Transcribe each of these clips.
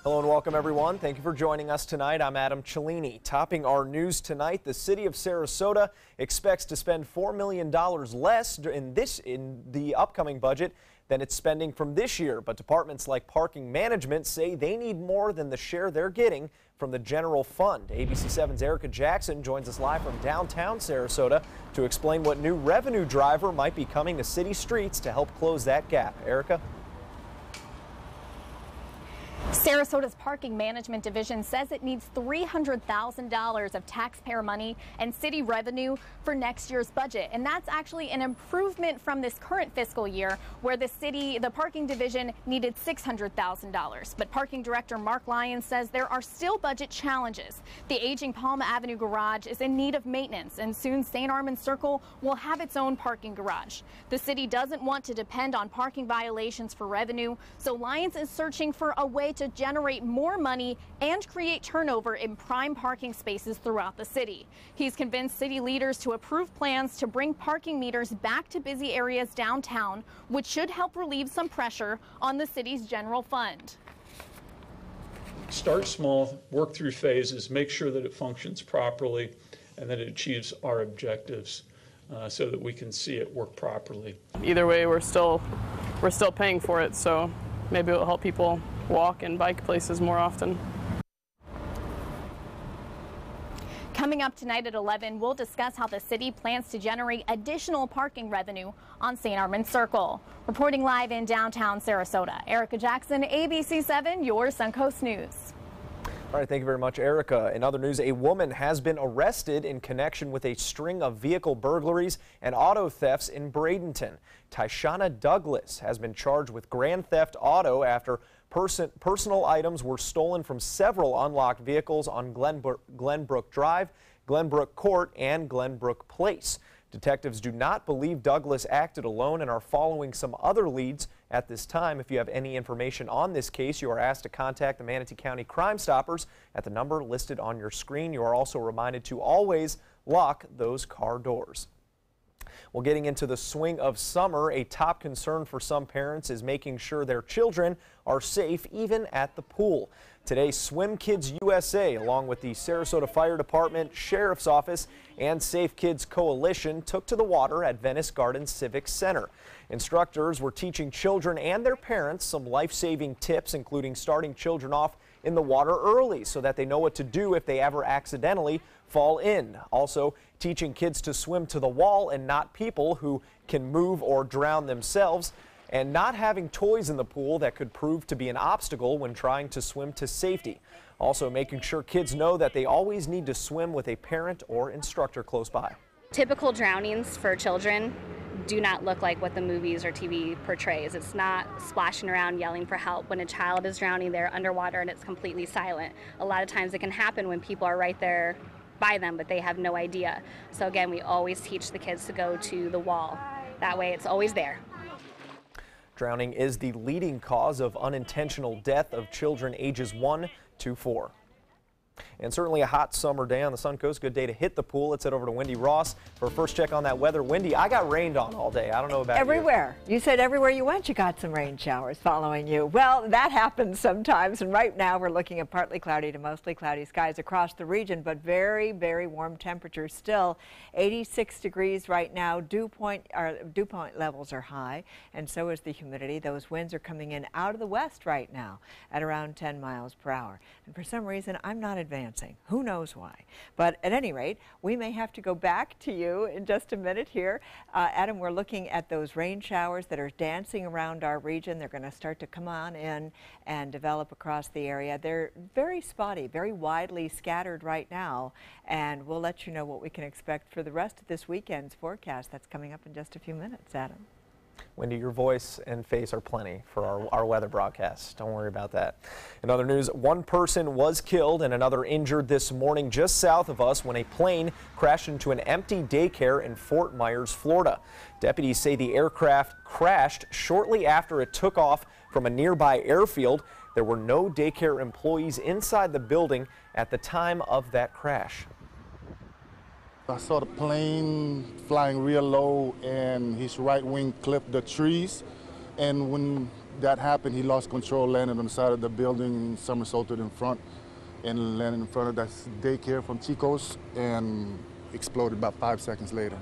Hello and welcome everyone. Thank you for joining us tonight. I'm Adam Cellini. Topping our news tonight, the city of Sarasota expects to spend $4 million less in the upcoming budget than it's spending from this year. But departments like parking management say they need more than the share they're getting from the general fund. ABC7's Erica Jackson joins us live from downtown Sarasota to explain what new revenue driver might be coming to city streets to help close that gap. Erica? Sarasota's Parking Management Division says it needs $300,000 of taxpayer money and city revenue for next year's budget. And that's actually an improvement from this current fiscal year where the parking division needed $600,000. But parking director Mark Lyons says there are still budget challenges. The aging Palm Avenue garage is in need of maintenance, and soon St. Armand Circle will have its own parking garage. The city doesn't want to depend on parking violations for revenue, so Lyons is searching for a way to generate more money and create turnover in prime parking spaces throughout the city. He's convinced city leaders to approve plans to bring parking meters back to busy areas downtown, which should help relieve some pressure on the city's general fund. Start small, work through phases, make sure that it functions properly and that it achieves our objectives so that we can see it work properly. Either way, we're still paying for it, so maybe it'll help people walk and bike places more often. Coming up tonight at 11, we'll discuss how the city plans to generate additional parking revenue on St. Armand Circle. Reporting live in downtown Sarasota, Erica Jackson, ABC7, your Suncoast News. All right, thank you very much, Erica. In other news, a woman has been arrested in connection with a string of vehicle burglaries and auto thefts in Bradenton. Tyshana Douglas has been charged with grand theft auto after personal items were stolen from several unlocked vehicles on Glenbrook Drive, Glenbrook Court, and Glenbrook Place. Detectives do not believe Douglas acted alone and are following some other leads at this time. If you have any information on this case, you are asked to contact the Manatee County Crime Stoppers at the number listed on your screen. You are also reminded to always lock those car doors. Well, getting into the swing of summer, a top concern for some parents is making sure their children are safe even at the pool. Today, Swim Kids USA, along with the Sarasota Fire Department, Sheriff's Office, and Safe Kids Coalition, took to the water at Venice Gardens Civic Center. Instructors were teaching children and their parents some life-saving tips, including starting children off in the water early so that they know what to do if they ever accidentally fall in. Also, teaching kids to swim to the wall and not people who can move or drown themselves, and not having toys in the pool that could prove to be an obstacle when trying to swim to safety. Also, making sure kids know that they always need to swim with a parent or instructor close by. Typical drownings for children do not look like what the movies or TV portrays. It's not splashing around yelling for help. When a child is drowning, they're underwater and it's completely silent. A lot of times it can happen when people are right there by them, but they have no idea. So again, we always teach the kids to go to the wall. That way it's always there. Drowning is the leading cause of unintentional death of children ages 1 to 4. And certainly a hot summer day on the Suncoast. Good day to hit the pool. Let's head over to Wendy Ross for a first check on that weather. Wendy, I got rained on all day. I don't know about everywhere. You said everywhere you went, you got some rain showers following you. Well, that happens sometimes. And right now we're looking at partly cloudy to mostly cloudy skies across the region, but very, very warm temperatures still. 86 degrees right now. Dew point levels are high, and so is the humidity. Those winds are coming in out of the west right now at around 10 miles per hour. And for some reason, I'm not advancing. Who knows why? But at any rate, we may have to go back to you in just a minute here. Adam, we're looking at those rain showers that are dancing around our region. They're going to start to come on in and develop across the area. They're very spotty, very widely scattered right now, and we'll let you know what we can expect for the rest of this weekend's forecast. That's coming up in just a few minutes, Adam. Wendy, your voice and face are plenty for our weather broadcast. Don't worry about that. In other news, one person was killed and another injured this morning just south of us when a plane crashed into an empty daycare in Fort Myers, Florida. Deputies say the aircraft crashed shortly after it took off from a nearby airfield. There were no daycare employees inside the building at the time of that crash. I saw the plane flying real low and his right wing clipped the trees. And when that happened, he lost control, landed on the side of the building, somersaulted in front, and landed in front of that daycare from Chico's and exploded about 5 seconds later.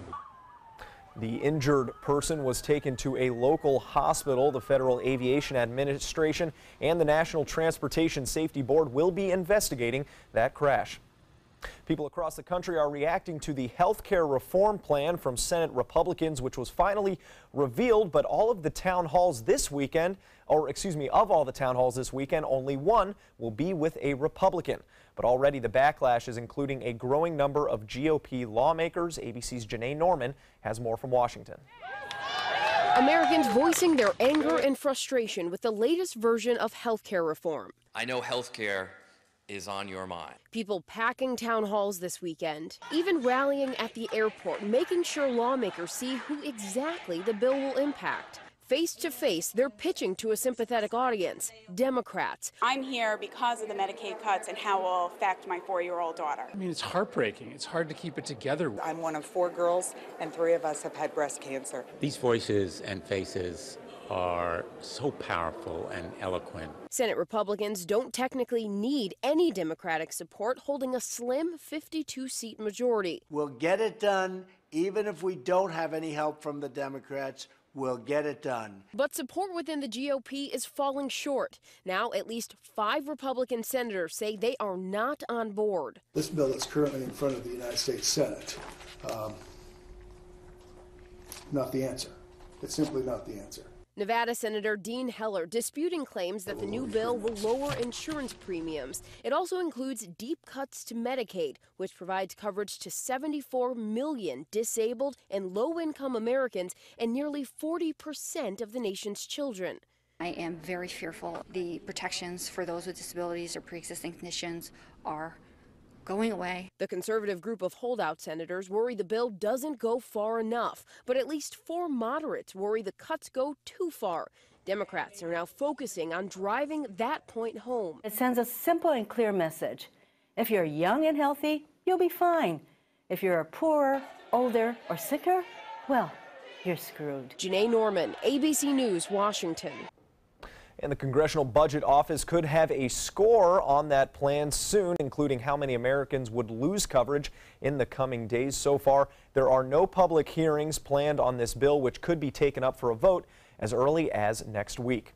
The injured person was taken to a local hospital. The Federal Aviation Administration and the National Transportation Safety Board will be investigating that crash. People across the country are reacting to the health care reform plan from Senate Republicans, which was finally revealed, but all of the town halls this weekend, of all the town halls this weekend, only one will be with a Republican. But already the backlash is including a growing number of GOP lawmakers. ABC's Janae Norman has more from Washington. Americans voicing their anger and frustration with the latest version of health care reform. I know health care is on your mind. People packing town halls this weekend, even rallying at the airport, making sure lawmakers see who exactly the bill will impact. Face to face, they're pitching to a sympathetic audience, Democrats. I'm here because of the Medicaid cuts and how it will affect my 4-year-old daughter. I mean, it's heartbreaking. It's hard to keep it together. I'm one of 4 girls, and 3 of us have had breast cancer. These voices and faces are so powerful and eloquent. Senate Republicans don't technically need any Democratic support, holding a slim 52-seat majority. We'll get it done, even if we don't have any help from the Democrats. We'll get it done. But support within the GOP is falling short. Now, at least 5 Republican senators say they are not on board. This bill is currently in front of the United States Senate. Not the answer. It's simply not the answer. Nevada Senator Dean Heller disputing claims that the new bill will lower insurance premiums. It also includes deep cuts to Medicaid, which provides coverage to 74 million disabled and low-income Americans and nearly 40% of the nation's children. I am very fearful the protections for those with disabilities or pre-existing conditions are going away. The conservative group of holdout senators worry the bill doesn't go far enough, but at least 4 moderates worry the cuts go too far. Democrats are now focusing on driving that point home. It sends a simple and clear message. If you're young and healthy, you'll be fine. If you're poorer, older, or sicker, well, you're screwed. Janae Norman, ABC News, Washington. And the Congressional Budget Office could have a score on that plan soon, including how many Americans would lose coverage in the coming days. So far, there are no public hearings planned on this bill, which could be taken up for a vote as early as next week.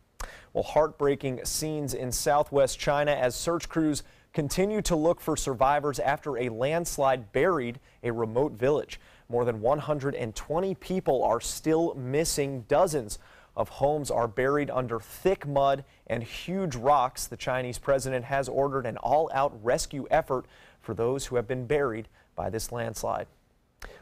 Well, heartbreaking scenes in southwest China as search crews continue to look for survivors after a landslide buried a remote village. More than 120 people are still missing. Dozens of homes are buried under thick mud and huge rocks. The Chinese president has ordered an all-out rescue effort for those who have been buried by this landslide.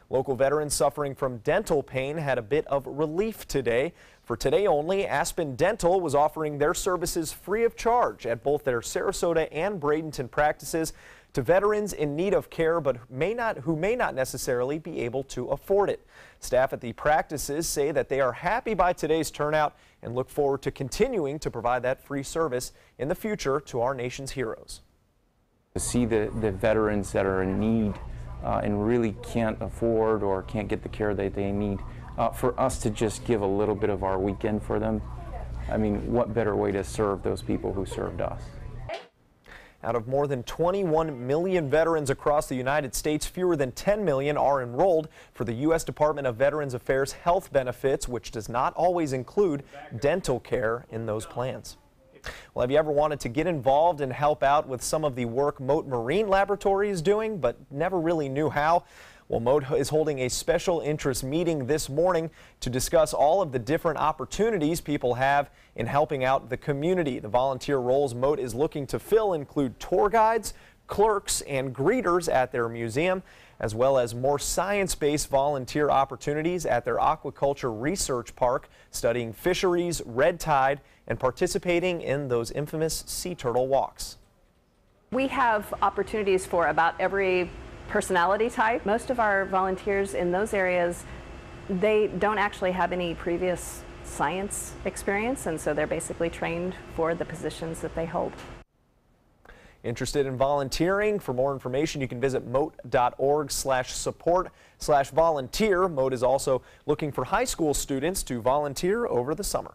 Local veterans suffering from dental pain had a bit of relief today. For today only, Aspen Dental was offering their services free of charge at both their Sarasota and Bradenton practices to veterans in need of care but who may not necessarily be able to afford it. Staff at the practices say that they are happy by today's turnout and look forward to continuing to provide that free service in the future to our nation's heroes. To see the veterans that are in need and really can't afford or can't get the care that they need, for us to just give a little bit of our weekend for them, I mean, what better way to serve those people who served us? Out of more than 21 million veterans across the United States, fewer than 10 million are enrolled for the U.S. Department of Veterans Affairs health benefits, which does not always include dental care in those plans. Well, have you ever wanted to get involved and help out with some of the work Mote Marine Laboratory is doing, but never really knew how? Well, Mote is holding a special interest meeting this morning to discuss all of the different opportunities people have in helping out the community. The volunteer roles Mote is looking to fill include tour guides, clerks, and greeters at their museum, as well as more science-based volunteer opportunities at their aquaculture research park, studying fisheries, red tide, and participating in those infamous sea turtle walks. We have opportunities for about every personality type. Most of our volunteers in those areas, they don't actually have any previous science experience, and so they're basically trained for the positions that they hold. Interested in volunteering? For more information, you can visit mote.org/support/volunteer. Mote is also looking for high school students to volunteer over the summer.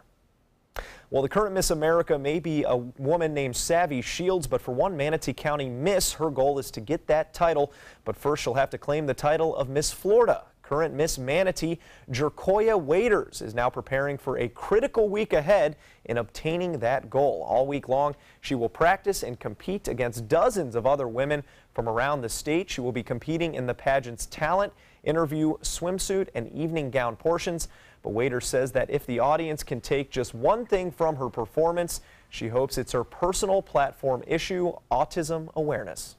Well, the current Miss America may be a woman named Savvy Shields, but for one Manatee County Miss, her goal is to get that title. But first, she'll have to claim the title of Miss Florida. Current Miss Manatee, Jerkoya Waiters, is now preparing for a critical week ahead in obtaining that goal. All week long, she will practice and compete against dozens of other women from around the state. She will be competing in the pageant's talent, interview, swimsuit, and evening gown portions. But Waiters says that if the audience can take just one thing from her performance, she hopes it's her personal platform issue, autism awareness.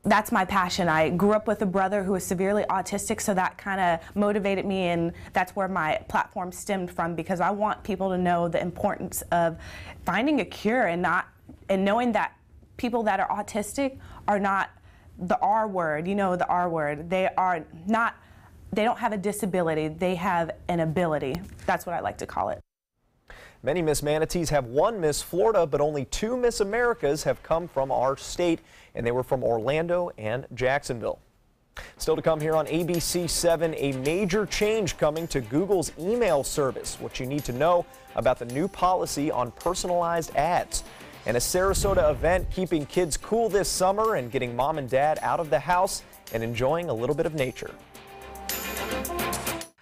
That's my passion. I grew up with a brother who was severely autistic, so that kind of motivated me, and that's where my platform stemmed from, because I want people to know the importance of finding a cure and knowing that people that are autistic are not the R word, the R word. They don't have a disability, they have an ability. That's what I like to call it. Many Miss Manatees have won Miss Florida, but only 2 Miss Americas have come from our state, and they were from Orlando and Jacksonville. Still to come here on ABC 7, a major change coming to Google's email service. What you need to know about the new policy on personalized ads. And a Sarasota event keeping kids cool this summer and getting mom and dad out of the house and enjoying a little bit of nature.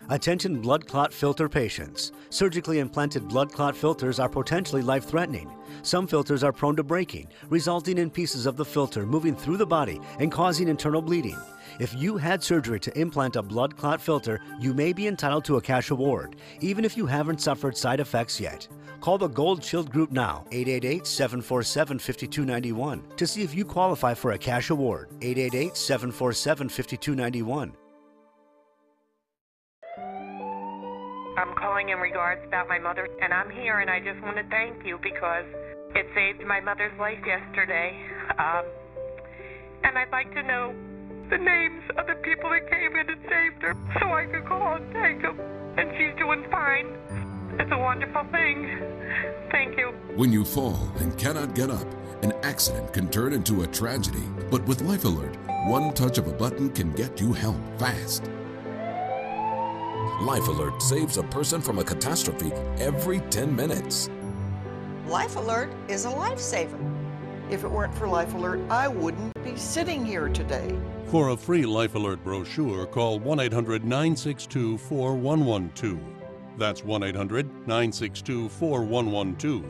Attention blood clot filter patients. Surgically implanted blood clot filters are potentially life-threatening. Some filters are prone to breaking, resulting in pieces of the filter moving through the body and causing internal bleeding. If you had surgery to implant a blood clot filter, you may be entitled to a cash award, even if you haven't suffered side effects yet. Call the Gold Shield Group now, 888-747-5291, to see if you qualify for a cash award, 888-747-5291. I'm calling in regards about my mother, and I'm here, and I just want to thank you because it saved my mother's life yesterday. And I'd like to know the names of the people that came in and saved her so I could call and thank them. And she's doing fine. It's a wonderful thing. Thank you. When you fall and cannot get up, an accident can turn into a tragedy. But with Life Alert, one touch of a button can get you help fast. Life Alert saves a person from a catastrophe every 10 minutes. Life Alert is a lifesaver. If it weren't for Life Alert, I wouldn't be sitting here today. For a free Life Alert brochure, call 1-800-962-4112. That's 1-800-962-4112.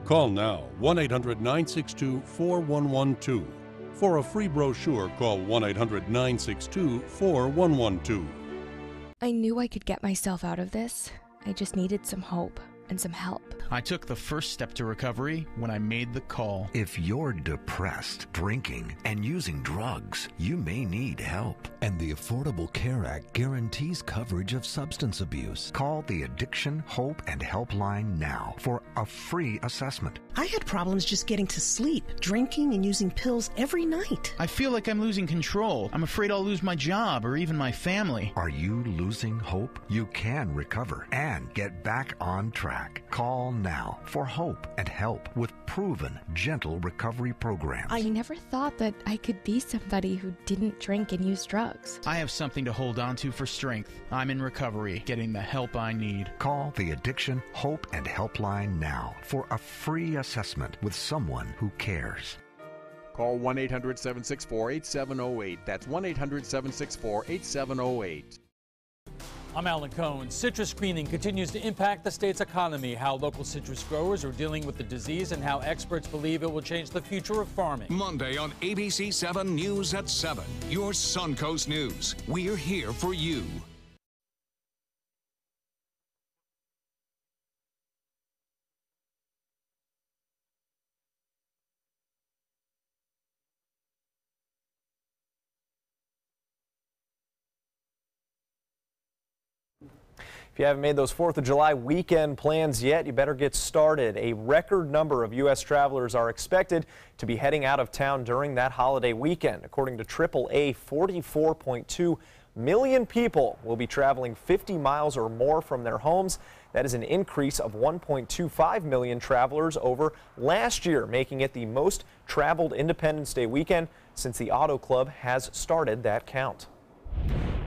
Call now, 1-800-962-4112. For a free brochure, call 1-800-962-4112. I knew I could get myself out of this. I just needed some hope and some help. I took the first step to recovery when I made the call. If you're depressed, drinking, and using drugs, you may need help. And the Affordable Care Act guarantees coverage of substance abuse. Call the Addiction, Hope, and Helpline now for a free assessment. I had problems just getting to sleep, drinking and using pills every night. I feel like I'm losing control. I'm afraid I'll lose my job or even my family. Are you losing hope? You can recover and get back on track. Call now for hope and help with proven, gentle recovery programs. I never thought that I could be somebody who didn't drink and use drugs. I have something to hold on to for strength. I'm in recovery, getting the help I need. Call the Addiction, Hope, and Helpline now for a free assessment with someone who cares. Call 1-800-764-8708. That's 1-800-764-8708. I'm Alan Cohn. Citrus greening continues to impact the state's economy, how local citrus growers are dealing with the disease, and how experts believe it will change the future of farming. Monday on ABC 7 News at 7. Your Suncoast News. We're here for you. If you haven't made those 4th of July weekend plans yet, you better get started. A record number of U.S. travelers are expected to be heading out of town during that holiday weekend. According to AAA, 44.2 million people will be traveling 50 miles or more from their homes. That is an increase of 1.25 million travelers over last year, making it the most traveled Independence Day weekend since the Auto Club has started that count.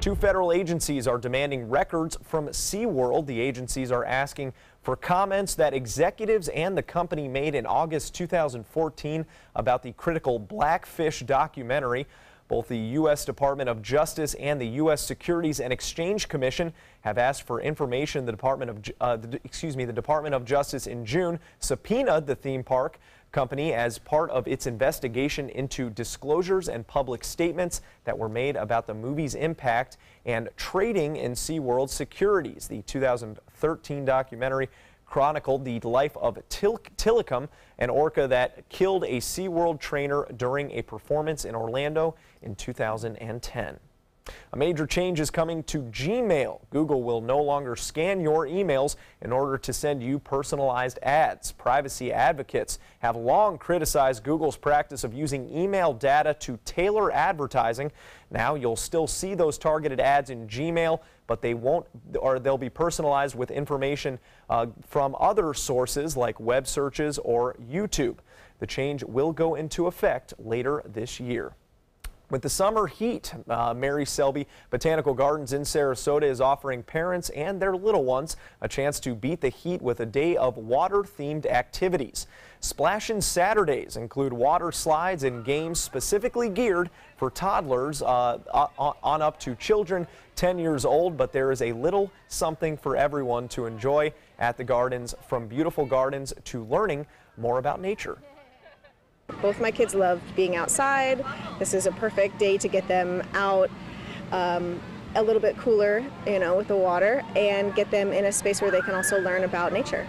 2 federal agencies are demanding records from SeaWorld. The agencies are asking for comments that executives and the company made in August 2014 about the critical Blackfish documentary. Both the U.S. Department of Justice and the U.S. Securities and Exchange Commission have asked for information. The Department of Justice in June subpoenaed the theme park company as part of its investigation into disclosures and public statements that were made about the movie's impact and trading in SeaWorld securities. The 2013 documentary chronicled the life of Tilikum, an orca that killed a SeaWorld trainer during a performance in Orlando in 2010. A major change is coming to Gmail. Google will no longer scan your emails in order to send you personalized ads. Privacy advocates have long criticized Google's practice of using email data to tailor advertising. Now you'll still see those targeted ads in Gmail, but they'll be personalized with information from other sources like web searches or YouTube. The change will go into effect later this year. With the summer heat, Mary Selby Botanical Gardens in Sarasota is offering parents and their little ones a chance to beat the heat with a day of water-themed activities. Splashin' Saturdays include water slides and games specifically geared for toddlers on up to children 10 years old, but there is a little something for everyone to enjoy at the gardens, from beautiful gardens to learning more about nature. Both my kids loved being outside. This is a perfect day to get them out a little bit cooler, with the water, and get them in a space where they can also learn about nature.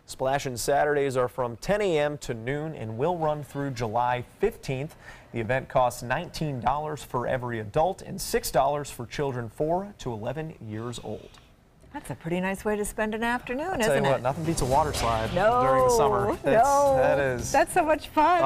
Splashin' Saturdays are from 10 a.m. to noon and will run through July 15th. The event costs $19 for every adult and $6 for children 4 to 11 years old. That's a pretty nice way to spend an afternoon, isn't it? Nothing beats a water slide during the summer. That's so much fun.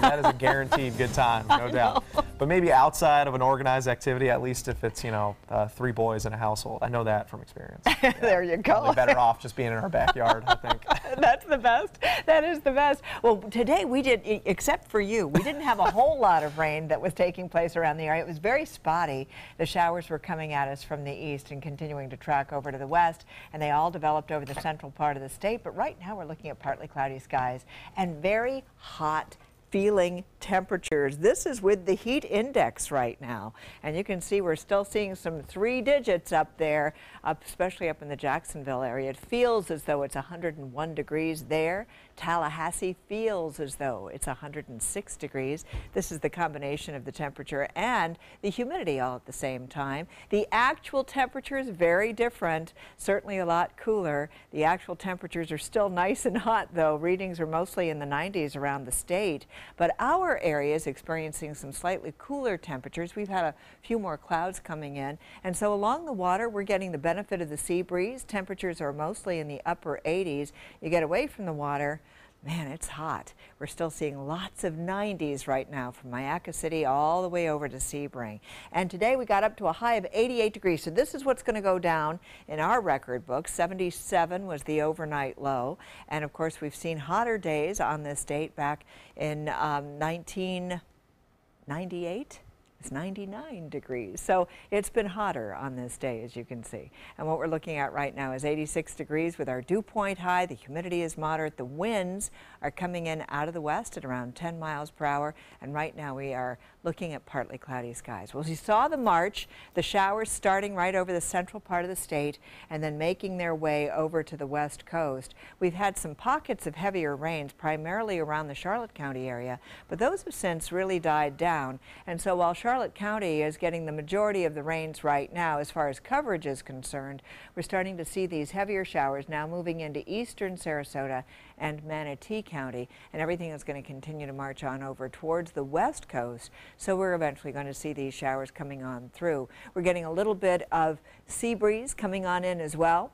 That is a guaranteed good time, no doubt. But maybe outside of an organized activity, at least if it's, 3 boys in a household. I know that from experience. Yeah, there you go. Probably better off just being in our backyard, I think. That's the best. That is the best. Well, today we did, except for you, we didn't have a whole lot of rain that was taking place around the area. It was very spotty. The showers were coming at us from the east and continuing to track over to the west, and they all developed over the central part of the state. But right now we're looking at partly cloudy skies and very hot feeling temperatures. This is with the heat index right now, and you can see we're still seeing some 3 digits up there, especially up in the Jacksonville area. It feels as though it's 101 degrees there. Tallahassee feels as though it's 106 degrees. This is the combination of the temperature and the humidity all at the same time. The actual temperature is very different, certainly a lot cooler. The actual temperatures are still nice and hot, though. Readings are mostly in the 90s around the state. But our area is experiencing some slightly cooler temperatures. We've had a few more clouds coming in, and so along the water we're getting the benefit of the sea breeze. Temperatures are mostly in the upper 80s. You get away from the water, man, it's hot. We're still seeing lots of 90s right now from Mayaca City all the way over to Sebring. And today we got up to a high of 88 degrees. So this is what's going to go down in our record book. 77 was the overnight low. And of course, we've seen hotter days on this date back in 1998. It's 99 degrees. So it's been hotter on this day, as you can see. And what we're looking at right now is 86 degrees with our dew point high. The humidity is moderate. The winds are coming in out of the west at around 10 miles per hour. And right now we are looking at partly cloudy skies. Well, as you saw the march, the showers starting right over the central part of the state and then making their way over to the west coast. We've had some pockets of heavier rains, primarily around the Charlotte County area, but those have since really died down. And so while Charlotte County is getting the majority of the rains right now, as far as coverage is concerned, we're starting to see these heavier showers now moving into eastern Sarasota and Manatee County, and everything is going to continue to march on over towards the west coast. So we're eventually going to see these showers coming on through. We're getting a little bit of sea breeze coming on in as well.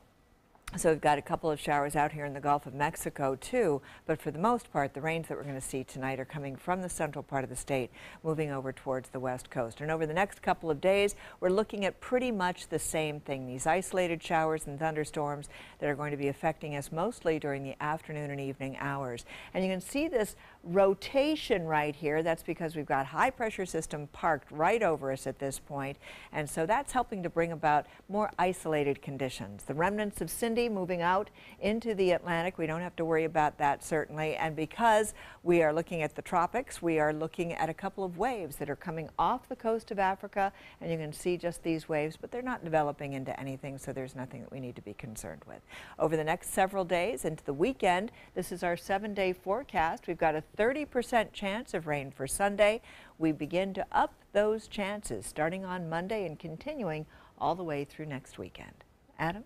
So we've got a couple of showers out here in the Gulf of Mexico too, but for the most part the rains that we're going to see tonight are coming from the central part of the state moving over towards the west coast. And over the next couple of days we're looking at pretty much the same thing, these isolated showers and thunderstorms that are going to be affecting us mostly during the afternoon and evening hours. And you can see this rotation right here. That's because we've got high pressure system parked right over us at this point, and so that's helping to bring about more isolated conditions. The remnants of Cindy activity moving out into the Atlantic. We don't have to worry about that, certainly. And because we are looking at the tropics, we are looking at a couple of waves that are coming off the coast of Africa, and you can see just these waves, but they're not developing into anything, so there's nothing that we need to be concerned with. Over the next several days into the weekend, this is our 7-day forecast. We've got a 30% chance of rain for Sunday. We begin to up those chances starting on Monday and continuing all the way through next weekend. Adam?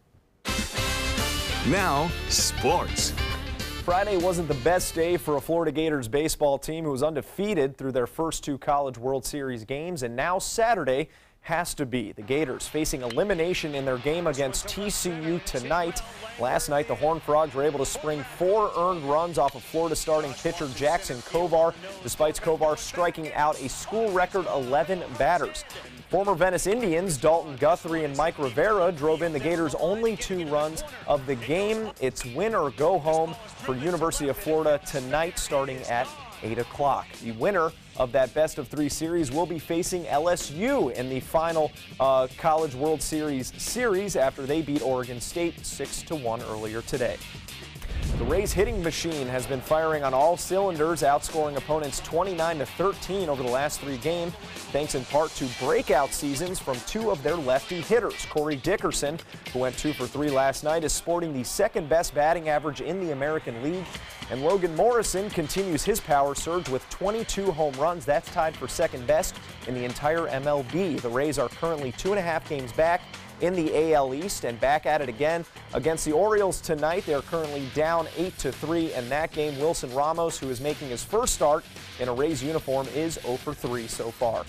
Now, sports. Friday wasn't the best day for a Florida Gators baseball team who was undefeated through their first 2 College World Series games, and now Saturday has to be. The Gators facing elimination in their game against TCU tonight. Last night, the Horned Frogs were able to spring 4 earned runs off of Florida starting pitcher Jackson Kovar, despite Kovar striking out a school record 11 batters. Former Venice Indians Dalton Guthrie and Mike Rivera drove in the Gators' only 2 runs of the game. It's win or go home for University of Florida tonight starting at 8 o'clock. The winner of that best-of-3 series will be facing LSU in the final College World Series after they beat Oregon State 6-1 earlier today. The Rays hitting machine has been firing on all cylinders, outscoring opponents 29-13 over the last 3 games, thanks in part to breakout seasons from 2 of their lefty hitters. Corey Dickerson, who went 2 for 3 last night, is sporting the 2nd-best batting average in the American League. And Logan Morrison continues his power surge with 22 home runs. That's tied for 2nd best in the entire MLB. The Rays are currently 2.5 games back in the AL East and back at it again against the Orioles tonight. They're currently down 8-3 in that game. Wilson Ramos, who is making his first start in a Rays uniform, is 0 for 3 so far.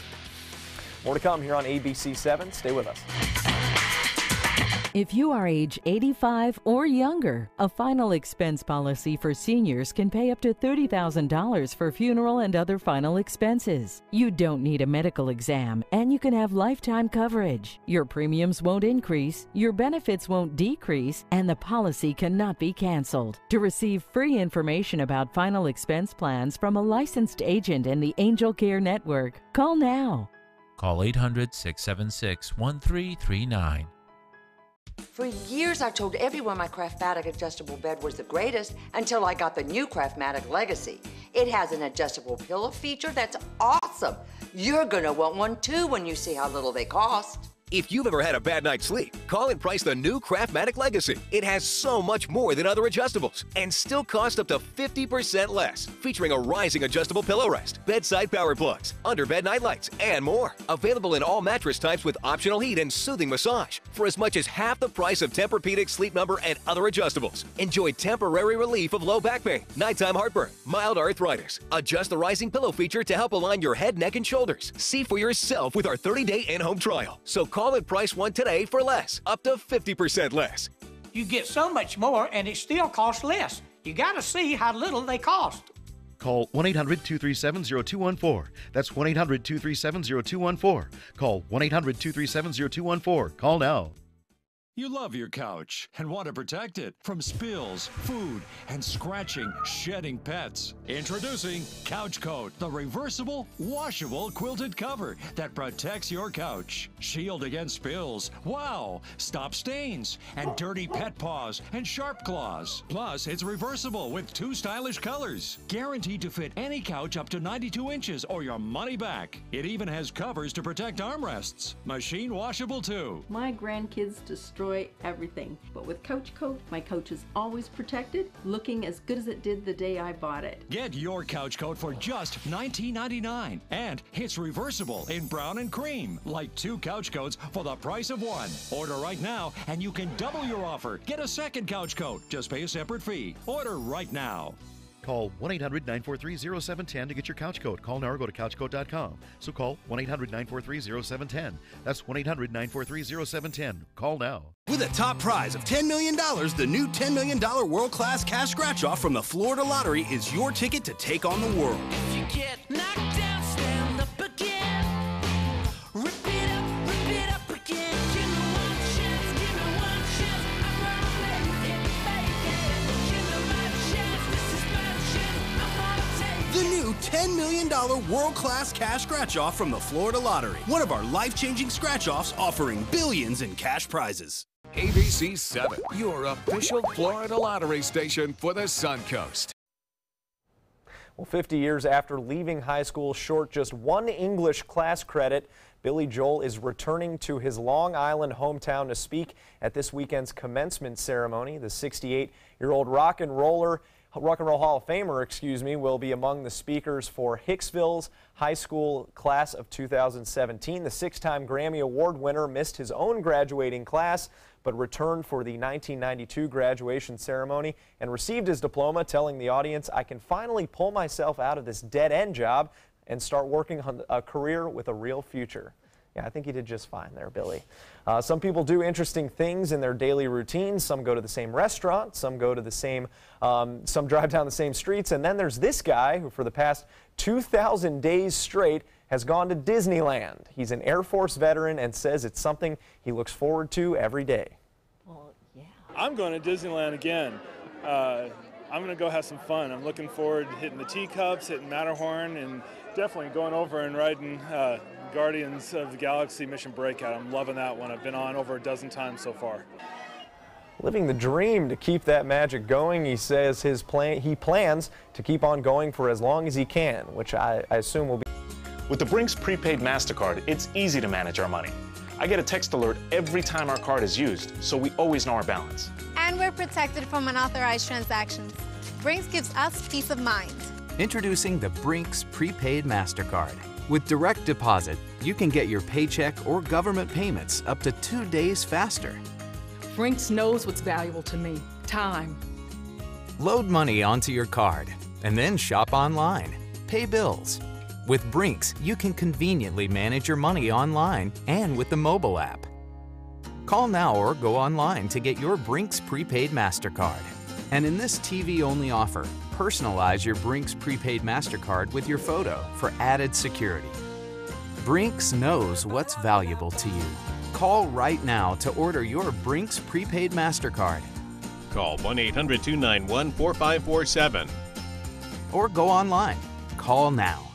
More to come here on ABC 7. Stay with us. If you are age 85 or younger, a final expense policy for seniors can pay up to $30,000 for funeral and other final expenses. You don't need a medical exam, and you can have lifetime coverage. Your premiums won't increase, your benefits won't decrease, and the policy cannot be canceled. To receive free information about final expense plans from a licensed agent in the Angel Care Network, call now. Call 800-676-1339. For years, I told everyone my Craftmatic adjustable bed was the greatest until I got the new Craftmatic Legacy. It has an adjustable pillow feature that's awesome. You're gonna want one too when you see how little they cost. If you've ever had a bad night's sleep, call and price the new Craftmatic Legacy. It has so much more than other adjustables and still costs up to 50% less, featuring a rising adjustable pillow rest, bedside power plugs, underbed night lights, and more. Available in all mattress types with optional heat and soothing massage for as much as half the price of Tempur-Pedic, Sleep Number, and other adjustables. Enjoy temporary relief of low back pain, nighttime heartburn, mild arthritis. Adjust the rising pillow feature to help align your head, neck, and shoulders. See for yourself with our 30-day in-home trial. So call and price one today for less, up to 50% less. You get so much more and it still costs less. You gotta see how little they cost. Call 1-800-237-0214. That's 1-800-237-0214. Call 1-800-237-0214. Call now. You love your couch and want to protect it from spills, food, and scratching, shedding pets. Introducing Couch Coat, the reversible, washable quilted cover that protects your couch. Shield against spills, wow, stop stains, and dirty pet paws and sharp claws. Plus, it's reversible with 2 stylish colors. Guaranteed to fit any couch up to 92 inches or your money back. It even has covers to protect armrests. Machine washable too. My grandkids destroy everything, but with Couch Coat, my couch is always protected, looking as good as it did the day I bought it. Get your Couch Coat for just $19.99, and it's reversible in brown and cream, like 2 couch coats for the price of 1. Order right now, and you can double your offer. Get a second Couch Coat. Just pay a separate fee. Order right now. Call 1-800-943-0710 to get your couch coat. Call now or go to couchcoat.com. So call 1-800-943-0710. That's 1-800-943-0710. Call now. With a top prize of $10 million, the new $10 million World-Class Cash Scratch-Off from the Florida Lottery is your ticket to take on the world. If you get knocked down, stand up again. Rip it up again. Give me one chance, give me one chance. I'm gonna let it fake it. Give me my chance, this is my chance. I'm gonna take The new $10 million World-Class Cash Scratch-Off from the Florida Lottery. One of our life-changing scratch-offs offering billions in cash prizes. ABC 7, your official Florida lottery station for the Suncoast. Well, 50 years after leaving high school short just one English class credit, Billy Joel is returning to his Long Island hometown to speak at this weekend's commencement ceremony. The 68-year-old Rock and Roll Hall of Famer, will be among the speakers for Hicksville's high school class of 2017. The 6-time Grammy Award winner missed his own graduating class, but returned for the 1992 graduation ceremony and received his diploma, telling the audience, "I can finally pull myself out of this dead-end job and start working on a career with a real future." Yeah, I think he did just fine there, Billy. Some people do interesting things in their daily routines. Some go to the same restaurant, some go to the same, some drive down the same streets, and then there's this guy who for the past 2,000 days straight has gone to Disneyland. He's an Air Force veteran and says it's something he looks forward to every day. Well, yeah. I'm going to Disneyland again. I'm going to go have some fun. I'm looking forward to hitting the teacups, hitting Matterhorn, and definitely going over and riding Guardians of the Galaxy Mission Breakout. I'm loving that one. I've been on over a dozen times so far. Living the dream to keep that magic going. He says he plans to keep on going for as long as he can, which I assume will be. With the Brinks prepaid MasterCard, it's easy to manage our money. I get a text alert every time our card is used, so we always know our balance. And we're protected from unauthorized transactions. Brinks gives us peace of mind. Introducing the Brinks prepaid MasterCard. With direct deposit, you can get your paycheck or government payments up to 2 days faster. Brinks knows what's valuable to me, time. Load money onto your card and then shop online. Pay bills. With Brinks, you can conveniently manage your money online and with the mobile app. Call now or go online to get your Brinks prepaid MasterCard. And in this TV-only offer, personalize your Brinks prepaid MasterCard with your photo for added security. Brinks knows what's valuable to you. Call right now to order your Brinks prepaid MasterCard. Call 1-800-291-4547. Or go online. Call now.